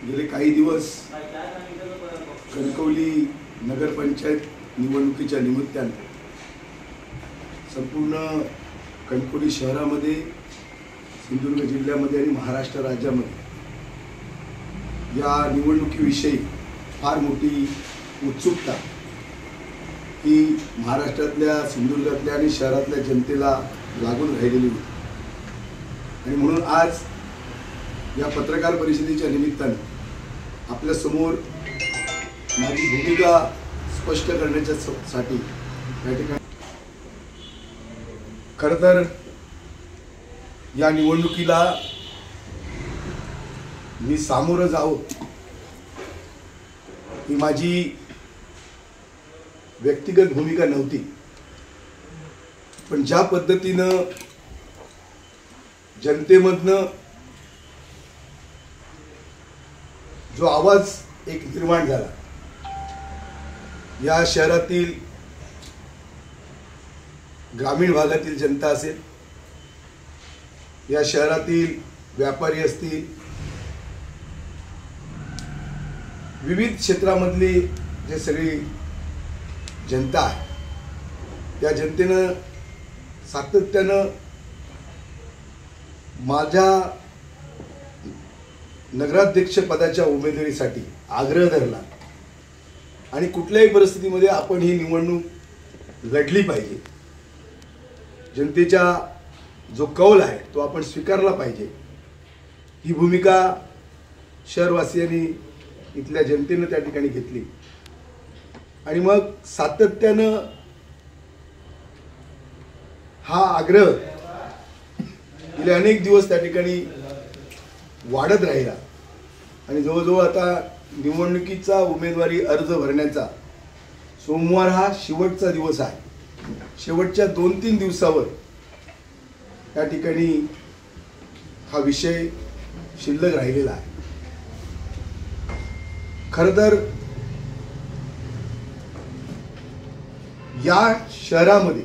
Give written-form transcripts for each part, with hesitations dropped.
गेले काही दिवस कणकवली नगरपंचायत निवडणुकीच्या निमित्ताने संपूर्ण कणकवली शहरामध्ये, सिंधुदुर्ग जिल्ह्यामध्ये आणि महाराष्ट्र राज्यामध्ये या निवडणुकीविषयी फार मोठी उत्सुकता ही महाराष्ट्रातल्या, सिंधुदुर्गातल्या आणि शहरातल्या जनतेला लागून राहिलेली होती. आणि म्हणून आज या पत्रकार परिषदेच्या निमित्ताने आपल्या समोर माझी भूमिका स्पष्ट करण्यासाठी या ठिकाणी खरं तर या निवडणुकीला मी सामोरं जावं ही माझी व्यक्तिगत भूमिका नव्हती, पण ज्या पद्धतीनं जनतेमधनं जो आवाज एक निर्माण झाला, या शहरातील ग्रामीण भागातील जनता असेल, या शहरातील व्यापारी असतील, विविध क्षेत्रामधली जे सगळी जनता आहे, या जनतेनं सातत्यानं माझ्या नगराध्यक्ष पदाच्या उमेदवारीसाठी आग्रह धरला आणि कुठल्याही परिस्थितीमध्ये आपण ही निवडणूक लढली पाहिजे. जनतेचा जो कौल आहे तो आपण स्वीकारला पाहिजे. ही भूमिका शहरवासियांनी, इथल्या जनतेनं त्या ठिकाणी घेतली आणि मग सातत्यानं हा आग्रह गेले अनेक दिवस त्या ठिकाणी वाढत राहिला आणि जवळजवळ आता निवडणुकीचा उमेदवारी अर्ज भरण्याचा सोमवार हा शेवटचा दिवस आहे. शेवटच्या 2-3 दिवसावर त्या ठिकाणी हा विषय शिल्लक राहिलेला आहे. खरं तर या शहरामध्ये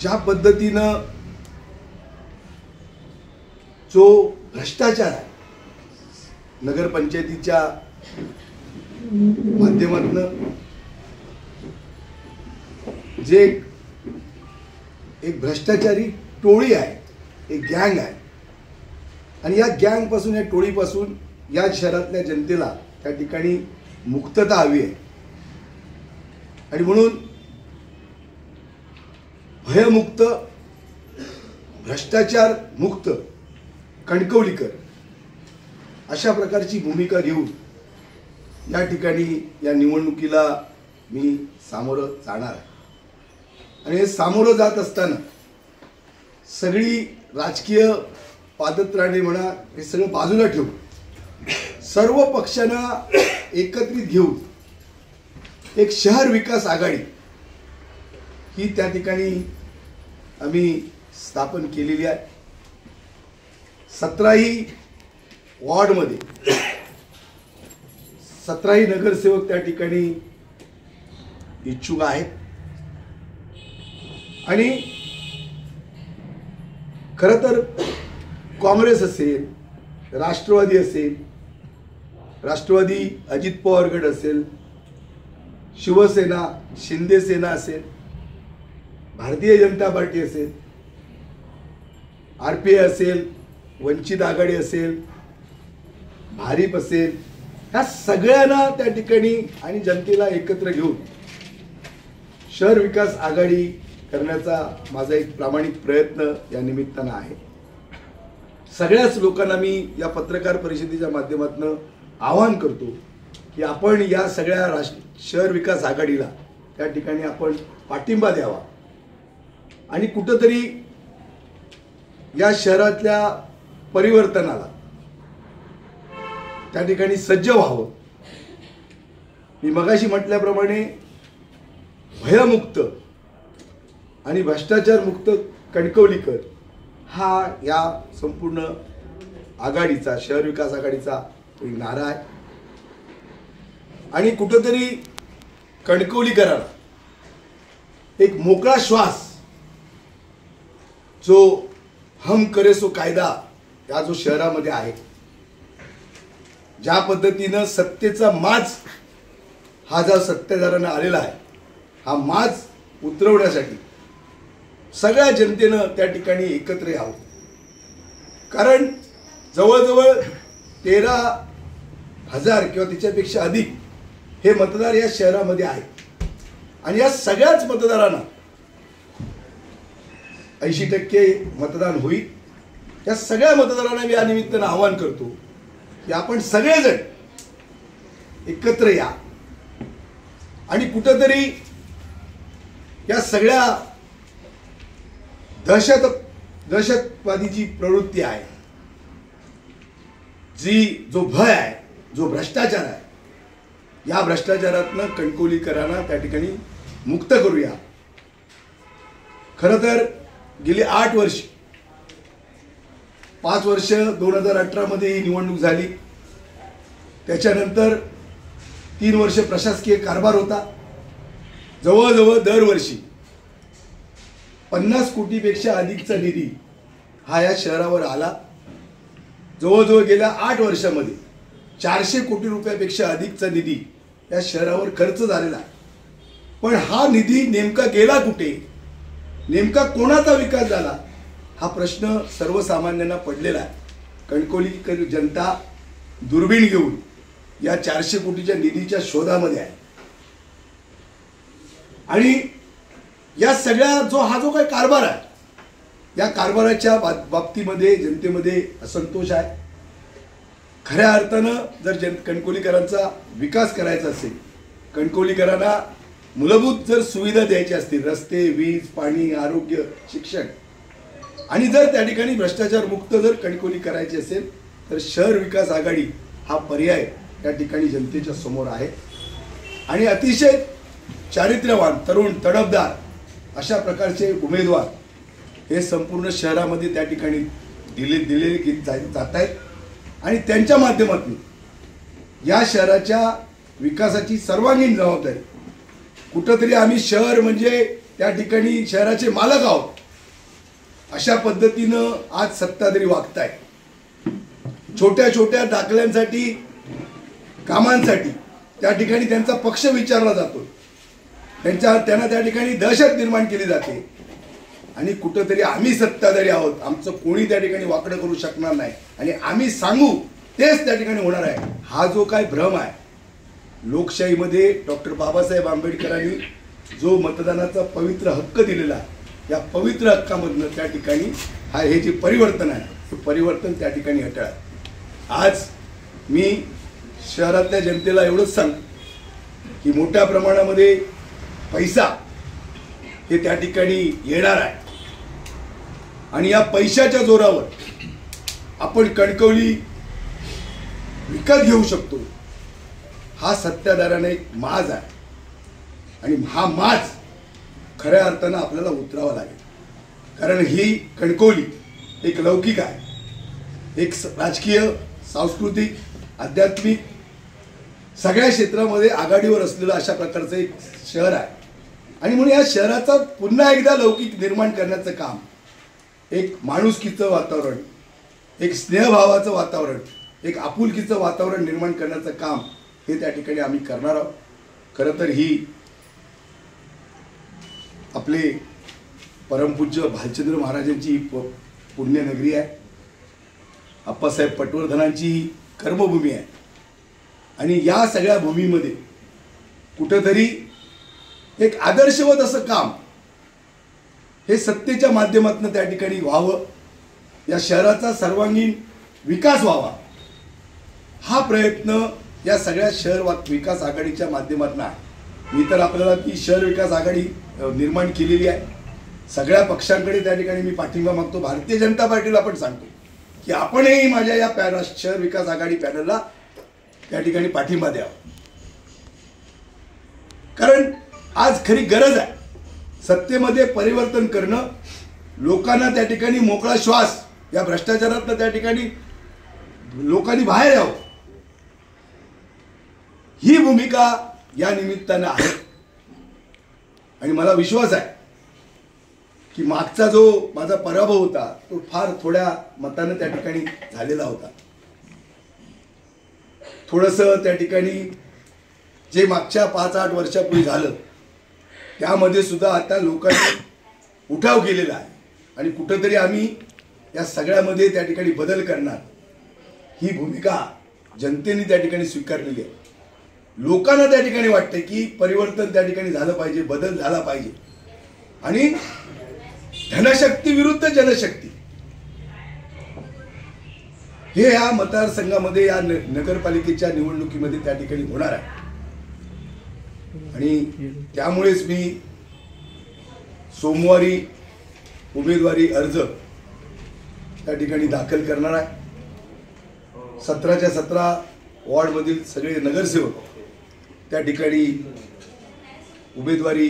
ज्या पद्धतीनं जो भ्रष्टाचार आहे, नगरपंचायतीच्या माध्यमातून जे एक भ्रष्टाचारी टोळी आहे, एक गँग आहे आणि या गँगपासून, या टोळीपासून या शहरातल्या जनतेला त्या ठिकाणी मुक्तता हवी आहे. आणि म्हणून भयमुक्त, भ्रष्टाचार मुक्त कणकवलीकर अशा प्रकारची भूमिका घेऊन या ठिकाणी या निवडणुकीला मी सामोरं जाणार आहे. आणि हे सामोरं जात असताना सगळी राजकीय पादत्राणे म्हणा, हे सगळं बाजूला ठेवून सर्व पक्षांना एकत्रित घेऊन एक शहर विकास आघाडी ही त्या ठिकाणी आम्ही स्थापन केलेली आहे. 17ही वॉर्डमध्ये 17ही नगरसेवक त्या ठिकाणी इच्छुक आहेत आणि खरं तर काँग्रेस असेल, राष्ट्रवादी असेल, राष्ट्रवादी अजित पवार गट असेल, शिवसेना, शिंदे सेना असेल, भारतीय जनता पार्टी असेल, RPI असेल, वंचित आघाडी असेल, भारिप असेल, ह्या सगळ्यांना त्या ठिकाणी आणि जनतेला एकत्र घेऊन शहर विकास आघाडी करण्याचा माझा एक प्रामाणिक प्रयत्न या निमित्तानं आहे. सगळ्याच लोकांना मी या पत्रकार परिषदेच्या माध्यमातून आवाहन करतो की आपण या सगळ्या शहर विकास आघाडीला त्या ठिकाणी आपण पाठिंबा द्यावा आणि कुठंतरी या शहरातल्या परिवर्तनाला त्या ठिकाणी सज्ज व्हावं. मी मगाशी म्हटल्याप्रमाणे भयमुक्त आणि भ्रष्टाचार मुक्त कणकवलीकर हा या संपूर्ण आघाडीचा, शहर विकास आघाडीचा एक नारा आहे. आणि कुठंतरी कणकवलीकरांना एक मोकळा श्वास, जो हम करे सो कायदा या जो शहरामध्ये आहे, ज्या पद्धतीनं सत्तेचा माज हा जो सत्तेदारांना आलेला आहे, हा माज उतरवण्यासाठी सगळ्या जनतेनं त्या ठिकाणी एकत्र यावं. कारण जवळजवळ 13,000 किंवा त्याच्यापेक्षा अधिक हे मतदार या शहरामध्ये आहेत आणि या सगळ्याच मतदारांना 80% मतदान होईल. या सगळ्या मतदारांना मी या निमित्तानं आवाहन करतो की आपण सगळेजण एकत्र या आणि कुठंतरी या सगळ्या दहशतवादी जी प्रवृत्ती आहे, जो भय आहे, जो भ्रष्टाचार आहे, या भ्रष्टाचारातनं कणकवलीकरांना त्या ठिकाणी मुक्त करूया. खरं तर गेली 8 वर्ष, 5 वर्ष 2018 मध्ये ही निवडणूक झाली. त्याच्यानंतर 3 वर्ष प्रशासकीय कारभार होता. जवळजवळ दरवर्षी 50 कोटीपेक्षा अधिकचा निधी हा या शहरावर आला. जवळजवळ गेल्या 8 वर्षामध्ये 400 कोटी रुपयापेक्षा अधिकचा निधी या शहरावर खर्च झालेला आहे. पण हा निधी नेमका गेला कुठे, नेमका कोणाचा विकास झाला, हा प्रश्न सर्वसामान्यांना पडलेला आहे. कणकवलीकर जनता दुर्बीण घेऊन या 400 कोटीच्या निधीच्या शोधामध्ये आहे आणि या सगळ्या हा जो काही कारभार आहे, या कारभाराच्या बाबतीमध्ये जनतेमध्ये असंतोष आहे. खऱ्या अर्थानं जर कणकवलीकरांचा विकास करायचा असेल, कणकवलीकरांना मूलभूत जर सुविधा द्यायच्या असतील, रस्ते, वीज, पाणी, आरोग्य, शिक्षण, आणि जर त्या ठिकाणी भ्रष्टाचार मुक्त जर कणकवली करायची असेल तर शहर विकास आघाडी हा पर्याय त्या ठिकाणी जनतेच्या समोर आहे. आणि अतिशय चारित्र्यवान, तरुण, तडफदार अशा प्रकारचे उमेदवार हे संपूर्ण शहरामध्ये त्या ठिकाणी दिलेले जात आहेत आणि त्यांच्या माध्यमातून या शहराच्या विकासाची सर्वांगीण जबाबदारी, कुठंतरी आम्ही शहर म्हणजे त्या ठिकाणी शहराचे मालक आहोत अशा पद्धतीनं आज सत्ताधारी वागताय. छोट्या छोट्या दाखल्यांसाठी, कामांसाठी त्या ठिकाणी त्यांचा पक्ष विचारला जातो, त्यांना त्या ठिकाणी दहशत निर्माण केली जाते आणि कुठंतरी आम्ही सत्ताधारी आहोत, आमचं कोणी त्या ठिकाणी वाकडं करू शकणार नाही आणि आम्ही सांगू तेच त्या ठिकाणी होणार आहे, हा जो काय भ्रम आहे. लोकशाहीमध्ये डॉक्टर बाबासाहेब आंबेडकरांनी जो मतदानाचा पवित्र हक्क दिलेला आहे, या पवित्र हक्कामधनं त्या ठिकाणी हे जे परिवर्तन आहे, हे परिवर्तन त्या ठिकाणी अटळ आहे. आज मी शहरातल्या जनतेला एवढंच सांगतो की मोठ्या प्रमाणामध्ये पैसा हे त्या ठिकाणी येणार आहे आणि या पैशाच्या जोरावर आपण कणकवली विकत घेऊ शकतो, हा सत्ताधाऱ्यांना एक माज आहे आणि हा माज खऱ्या अर्थानं आपल्याला उतरावा लागेल. कारण ही कणकवली एक लौकिक आहे, एक राजकीय, सांस्कृतिक, आध्यात्मिक सगळ्या क्षेत्रामध्ये आघाडीवर असलेलं अशा प्रकारचं एक शहर आहे आणि म्हणून या शहराचा पुन्हा एकदा लौकिक निर्माण करण्याचं काम, एक माणुसकीचं वातावरण, एक स्नेहभावाचं वातावरण, एक आपुलकीचं वातावरण निर्माण करण्याचं काम हे त्या ठिकाणी आम्ही करणार आहोत. खरं तर ही आपले परमपूज्य भालचंद्र महाराजांची पुण्यनगरी आहे, आप्पासाहेब पटवर्धनांची कर्मभूमी आहे आणि या सगळ्या भूमीमध्ये कुठंतरी एक आदर्शवत असं काम हे सत्तेच्या माध्यमातून त्या ठिकाणी व्हावं, या शहराचा सर्वांगीण विकास व्हावा, हा प्रयत्न या सगळ्या शहर विकास आघाडीच्या माध्यमातून आहे. मी तर आपल्याला ती शहर विकास आघाडी निर्माण केलेली आहे. सगळ्या पक्षांकडे त्या ठिकाणी मी पाठिंबा मागतो. भारतीय जनता पार्टीला पण सांगतो की आपणही माझ्या या शहर विकास आघाडी पॅनलला त्या ठिकाणी पाठिंबा द्यावा. कारण आज खरी गरज आहे सत्तेमध्ये परिवर्तन करणं, लोकांना त्या ठिकाणी मोकळा श्वास, या भ्रष्टाचारातनं त्या ठिकाणी लोकांनी बाहेर यावं, ही भूमिका या निमित्तानं आहे. आणि मला विश्वास आहे की मागचा जो माझा पराभव होता तो फार थोड्या मतानं त्या ठिकाणी झालेला होता. थोडंसं त्या ठिकाणी जे मागच्या 5-8 वर्षापूर्वी झालं त्यामध्ये सुद्धा आता लोकांनी उठाव केलेला आहे आणि कुठंतरी आम्ही या सगळ्यामध्ये त्या ठिकाणी बदल करणार ही भूमिका जनतेने त्या ठिकाणी स्वीकारलेली आहे. लोकांना त्या ठिकाणी वाटते की परिवर्तन त्या ठिकाणी झालं पाहिजे, बदल झाला पाहिजे आणि धनशक्ती विरुद्ध जनशक्ती हे या मतदारसंघामध्ये या नगरपालिकेच्या निवडणुकीमध्ये त्या ठिकाणी होणार आहे. आणि त्यामुळेच मी सोमवारी उमेदवारी अर्ज त्या ठिकाणी दाखल करणार आहे. 17च्या 17 वॉर्डमधील सगळे नगरसेवक त्या ठिकाणी उमेदवारी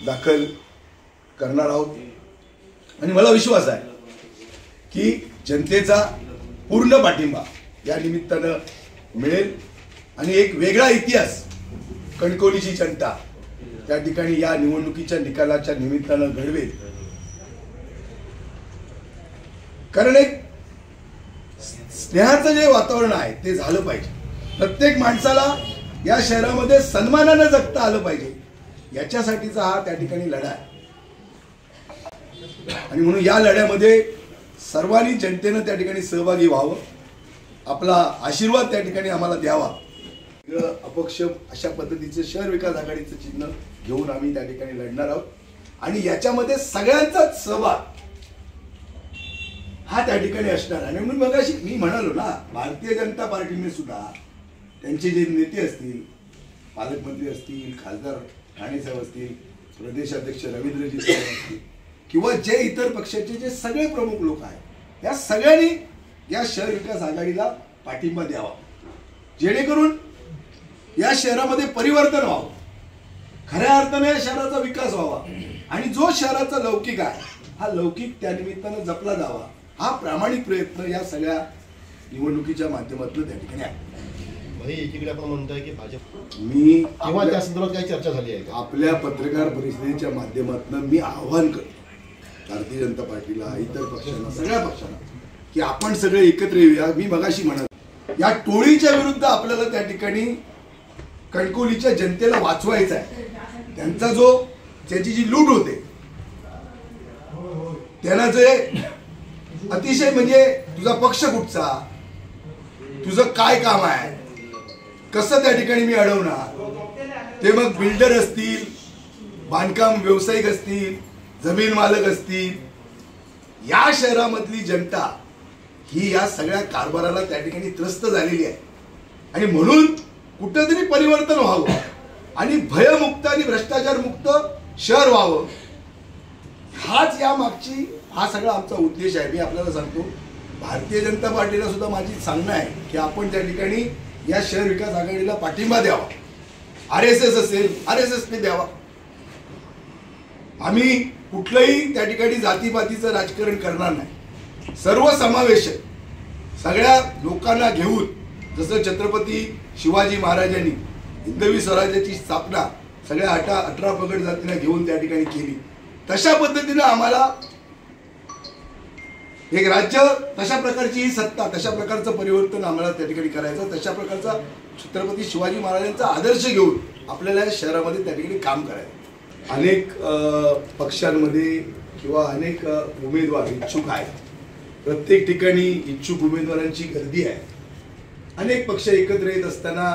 दाखल करणार आहोत आणि मला विश्वास आहे की जनतेचा पूर्ण पाठिंबा या निमित्तानं मिळेल आणि एक वेगळा इतिहास कणकवलीची जनता त्या ठिकाणी या निवडणुकीच्या निकालाच्या निमित्तानं घडवेल. कारण एक स्नेहाचं जे वातावरण आहे ते झालं पाहिजे. प्रत्येक माणसाला या शहरामध्ये सन्मानानं जगता आलं पाहिजे याच्यासाठीचा हा त्या ठिकाणी लढा आहे. आणि म्हणून या लढ्यामध्ये सर्वांनी जनतेनं त्या ठिकाणी सहभागी व्हावं, आपला आशीर्वाद त्या ठिकाणी आम्हाला द्यावा. अपक्ष अशा पद्धतीचे शहर विकास आघाडीचं चिन्ह घेऊन आम्ही त्या ठिकाणी लढणार आहोत आणि याच्यामध्ये सगळ्यांचाच सहभाग हा त्या ठिकाणी असणार. आणि म्हणून मगाशी मी म्हणालो ना, भारतीय जनता पार्टीने सुद्धा त्यांचे जे नेते असतील, पालकमंत्री असतील, खासदार ठाणेसाहेब असतील, प्रदेशाध्यक्ष रवींद्रजी साहेब असतील किंवा जे इतर पक्षाचे जे सगळे प्रमुख लोक आहेत या सगळ्यांनी या शहर विकास आघाडीला पाठिंबा द्यावा, जेणेकरून या शहरामध्ये परिवर्तन व्हावं, खऱ्या अर्थाने या शहराचा विकास व्हावा आणि जो शहराचा लौकिक आहे हा लौकिक त्या निमित्तानं जपला जावा. हा प्रामाणिक प्रयत्न या सगळ्या निवडणुकीच्या माध्यमातून त्या ठिकाणी आहे. एकीकडे आपण म्हणतोय की भाजप मी किंवा त्या संदर्भात काही चर्चा झाली आहे आपल्या पत्रकार परिषदेच्या माध्यमातून मी आव्हान करतो भारतीय जनता पार्टीला, इतर पक्षांना, सगळ्या पक्षांना की आपण सगळे एकत्र येऊया. मी मगाशी म्हणालो या टोळीच्या विरुद्ध आपल्याला त्या ठिकाणी कणकवलीच्या जनतेला वाचवायचं आहे. त्यांचा जो त्याची जी लूट होते त्यांना जे अतिशय म्हणजे तुझा पक्ष कुठचा, तुझं काय काम आहे, कसं त्या ठिकाणी मी अडवणार, ते मग बिल्डर असतील, बांधकाम व्यावसायिक असतील, जमीन मालक असतील, या शहरामधली जनता ही या सगळ्या कारभाराला त्या ठिकाणी त्रस्त झालेली आहे. आणि म्हणून कुठेतरी परिवर्तन व्हावं आणि भयमुक्त आणि भ्रष्टाचार मुक्त शहर व्हावं, हाच या मागची हा सगळा आमचा उद्देश आहे. मी आपल्याला सांगतो, भारतीय जनता पार्टीला सुद्धा माझी सांगणं आहे की आपण त्या ठिकाणी या शहर विकास आघाडीला पाठिंबा द्यावा. RSS असेल RSSने द्यावा. आम्ही कुठलंही त्या ठिकाणी जातीपातीचं राजकारण करणार नाही. सर्वसमावेशक सगळ्या लोकांना घेऊन, जसं छत्रपती शिवाजी महाराजांनी हिंदवी स्वराज्याची स्थापना सगळ्या 18 पगड जातींना घेऊन त्या ठिकाणी केली, तशा पद्धतीनं आम्हाला एक राज्य, तशा प्रकारची ही सत्ता, तशा प्रकारचं परिवर्तन आम्हाला त्या ठिकाणी करायचं, तशा प्रकारचा छत्रपती शिवाजी महाराजांचा आदर्श घेऊन आपल्याला या शहरामध्ये त्या ठिकाणी काम करायचं. अनेक पक्षांमध्ये किंवा अनेक उमेदवार इच्छुक आहेत. प्रत्येक ठिकाणी इच्छुक उमेदवारांची गर्दी आहे. अनेक पक्ष एकत्र येत असताना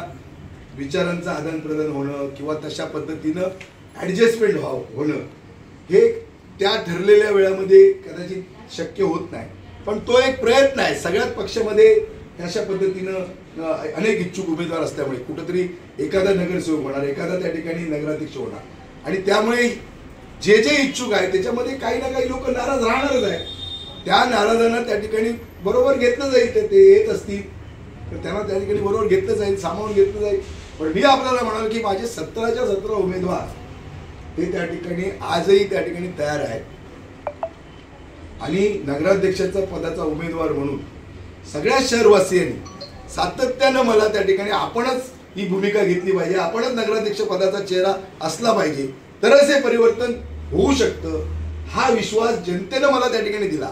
विचारांचं आदानप्रदान होणं किंवा तशा पद्धतीनं ॲडजस्टमेंट होणं हे त्या ठरलेल्या वेळामध्ये कदाचित शक्य होत नाही. पण तो एक प्रयत्न आहे. सगळ्याच पक्षामध्ये अशा पद्धतीनं अनेक इच्छुक उमेदवार असल्यामुळे कुठंतरी एखादा नगरसेवक होणार, एखादा त्या ठिकाणी नगराध्यक्ष होणार आणि त्यामुळे जे जे इच्छुक आहे त्याच्यामध्ये काही ना काही लोक नाराज राहणारच आहे. त्या नाराजांना त्या ठिकाणी बरोबर घेतलं जाईल. ते येत असतील तर त्यांना त्या ठिकाणी बरोबर घेतलं जाईल, सामावून घेतलं जाईल. पण मी आपल्याला म्हणालो की माझे 17च्या 17 उमेदवार हे त्या ठिकाणी आजही त्या ठिकाणी तयार आहेत आणि नगराध्यक्षाचा पदाचा उमेदवार म्हणून सगळ्या शहरवासियांनी सातत्यानं मला त्या ठिकाणी आपणच ही भूमिका घेतली पाहिजे, आपणच नगराध्यक्ष पदाचा चेहरा असला पाहिजे, तरच हे परिवर्तन होऊ शकतं. हा विश्वास जनतेनं मला त्या ठिकाणी दिला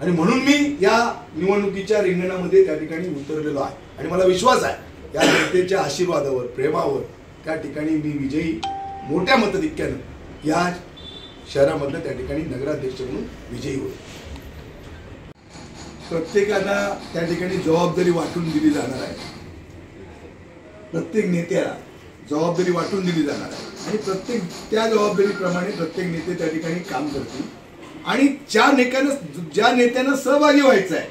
आणि म्हणून मी या निवडणुकीच्या रिंगणामध्ये त्या ठिकाणी उतरलेलो आहे आणि मला विश्वास आहे या जनतेच्या आशीर्वादावर, प्रेमावर त्या ठिकाणी मी विजयी मोठ्या मताधिक्यानं या शहरामधनं त्या ठिकाणी नगराध्यक्ष म्हणून विजयी होईल. प्रत्येकाला त्या ठिकाणी जबाबदारी वाटून दिली जाणार आहे. प्रत्येक नेत्याला जबाबदारी वाटून दिली जाणार आहे आणि प्रत्येक त्या जबाबदारीप्रमाणे प्रत्येक नेते त्या ठिकाणी काम करतील आणि ज्या नेत्यानं सहभागी व्हायचं आहे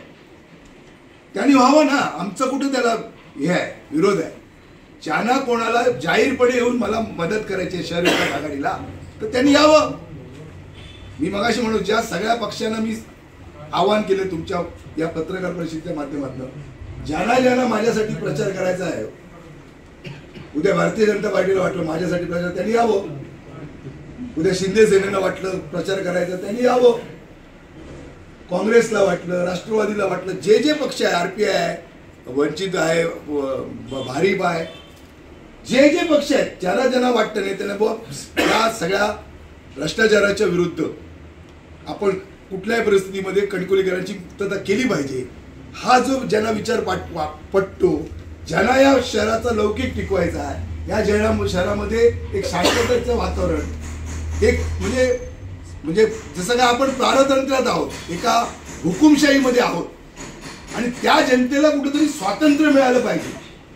त्यांनी व्हावं ना. आमचं कुठं त्याला हे आहे, विरोध आहे. ज्यांना कोणाला जाहीरपणे येऊन मला मदत करायची आहे शहर विकास आघाडीला तर त्यांनी यावं. मी मगाशी म्हणून ज्या सगळ्या पक्षांना मी आवाहन केलं तुमच्या या पत्रकार परिषदेच्या माध्यमातून, ज्यांना माझ्यासाठी प्रचार करायचा आहे, उद्या भारतीय जनता पार्टीला वाटलं माझ्यासाठी प्रचार, त्यांनी यावं. उद्या शिंदे सेनेनं वाटलं प्रचार करायचा, त्यांनी यावं. काँग्रेसला वाटलं, राष्ट्रवादीला वाटलं, जे जे पक्ष आहे, RPI आहे, वंचित आहे, भारिप आहे, जे जे पक्ष आहेत, ज्यांना वाटतं नाही त्यांना बुवा या सगळ्या भ्रष्टाचाराच्या विरुद्ध आपण कुठल्याही परिस्थितीमध्ये कणकवलीकरांची मुक्तता केली पाहिजे, हा जो ज्यांना विचार पटतो, ज्यांना या शहराचा लौकिक टिकवायचा आहे, या शहरामध्ये एक शांततेचं वातावरण, एक म्हणजे जसं काय आपण पारतंत्र्यात आहोत, एका हुकुमशाहीमध्ये आहोत आणि त्या जनतेला कुठेतरी स्वातंत्र्य मिळालं पाहिजे.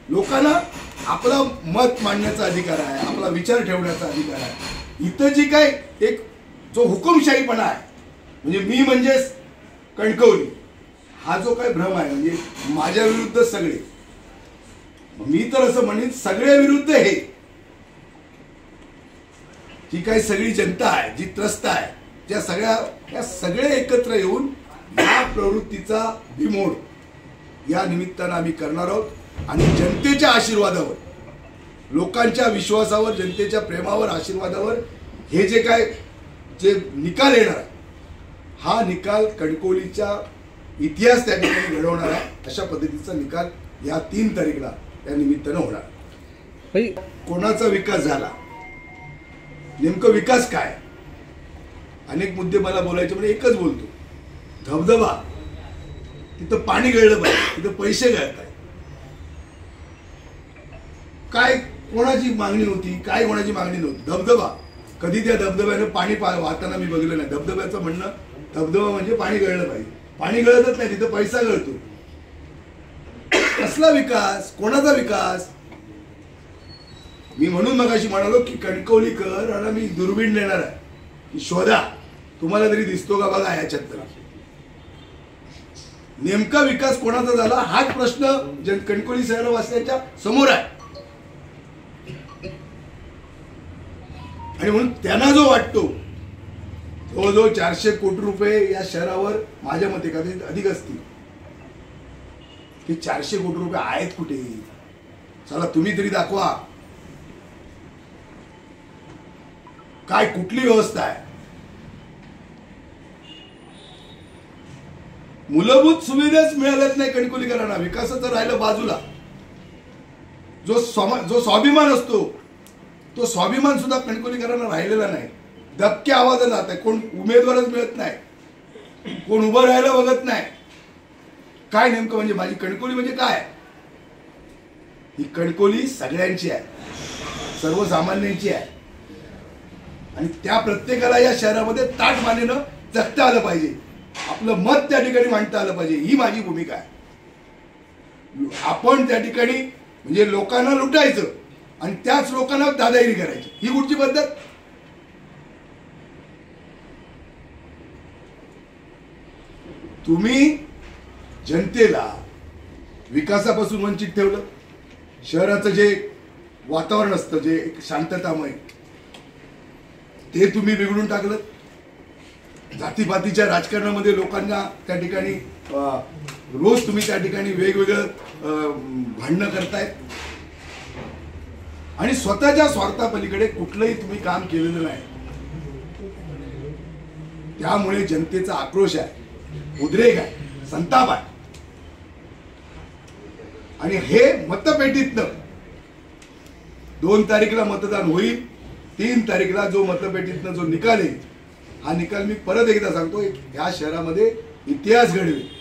लोकांना आपला मत मांडण्याचा अधिकार आहे, आपला विचार ठेवण्याचा अधिकार आहे. इथं जी काय एक जो हुकुमशाहीपणा आहे, म्हणजे मी म्हणजेच कणकवली, हा जो काय भ्रम आहे, म्हणजे माझ्या विरुद्ध सगळे, मी तर असं म्हणेन सगळे विरुद्ध हे, जी काही सगळी जनता आहे, जी त्रस्त आहे, या सगळे एकत्र येऊन या प्रवृत्तीचा बिमोड या निमित्तानं आम्ही करणार आहोत आणि जनतेच्या आशीर्वादावर, लोकांच्या विश्वासावर, जनतेच्या प्रेमावर, आशीर्वादावर हे जे निकाल येणार आहे, हा निकाल कणकवलीचा इतिहास त्या ठिकाणी घडवणार आहे. अशा पद्धतीचा निकाल या 3 तारीखला या निमित्तानं होणार. कोणाचा विकास झाला, नेमकं विकास काय, अनेक मुद्दे मला बोलायचे म्हणजे एकच बोलतो. धबधबा, तिथं पाणी गळलं पाहिजे, तिथं पैसे गळत आहे. काय कोणाची मागणी होती, काय कोणाची मागणी नव्हती. धबधबा, कधी त्या धबधब्यानं पाणी वाहताना मी बघितलं नाही. धबधब्याचं म्हणणं धबधबा म्हणजे पाणी गळलं पाहिजे. पाणी गळतच नाही, तिथं पैसा गळतो. कसला विकास, कोणाचा विकास. मी म्हणून मगाशी म्हणालो की कणकवलीकर आणि मी दुर्बीण देणार आहे की शोधा, तुम्हाला तरी दिसतो का बघा याच्यात तर नेमका विकास कोणाचा झाला, हाच प्रश्न कणकवली शहरवासियांच्या समोर आहे. आणि म्हणून त्यांना जो वाटतो, जवळजवळ 400 कोटी रुपये या शहरावर माझ्या मते कधी अधिक असतील, की 400 कोटी रुपये आहेत कुठे, चला तुम्ही तरी दाखवा. काय कुठली व्यवस्था आहे, मूलभूत सुविधाच मिळाल्याच नाही कणकवलीकरांना. विकासाचं राहिलं बाजूला. जो स्वाभिमान असतो तो स्वाभिमान सुद्धा कणकवलीकरांना राहिलेला नाही. दबक्या आवाजात जात आहे. कोण उमेदवारच मिळत नाही, कोण उभं राहायला बघत नाही. काय नेमकं म्हणजे माझी कणकवली म्हणजे काय, ही कणकवली सगळ्यांची आहे, सर्वसामान्यांची आहे आणि त्या प्रत्येकाला या शहरामध्ये ताठ मानेनं जगता आलं पाहिजे, आपलं मत त्या ठिकाणी मांडता आलं पाहिजे. ही माझी भूमिका आहे. आपण त्या ठिकाणी म्हणजे लोकांना लुटायचं आणि त्याच लोकांना दादागिरी करायची, ही कुठची पद्धत. तुम्ही जनतेला विकासापासून वंचित ठेवलं. शहराचं जे वातावरण असतं, जे एक शांततामय, ते तुम्ही बिघडून टाकलं. जातीपातीच्या राजकारणामध्ये लोकांना त्या ठिकाणी रोज तुम्ही त्या ठिकाणी वेगवेगळं भांडणं करतायत आणि स्वतःच्या स्वार्थापलीकडे कुठलंही तुम्ही काम केलेलं नाही. त्यामुळे जनतेचा आक्रोश आहे, उद्रेक आहे, संताप आहे आणि हे मतपेटीतनं 2 तारीखला मतदान होईल. 3 तारीखला जो मतपेटीतनं जो निकाल येईल, हा निकाल मी परत एकदा सांगतो, या शहरामध्ये इतिहास घडवेल.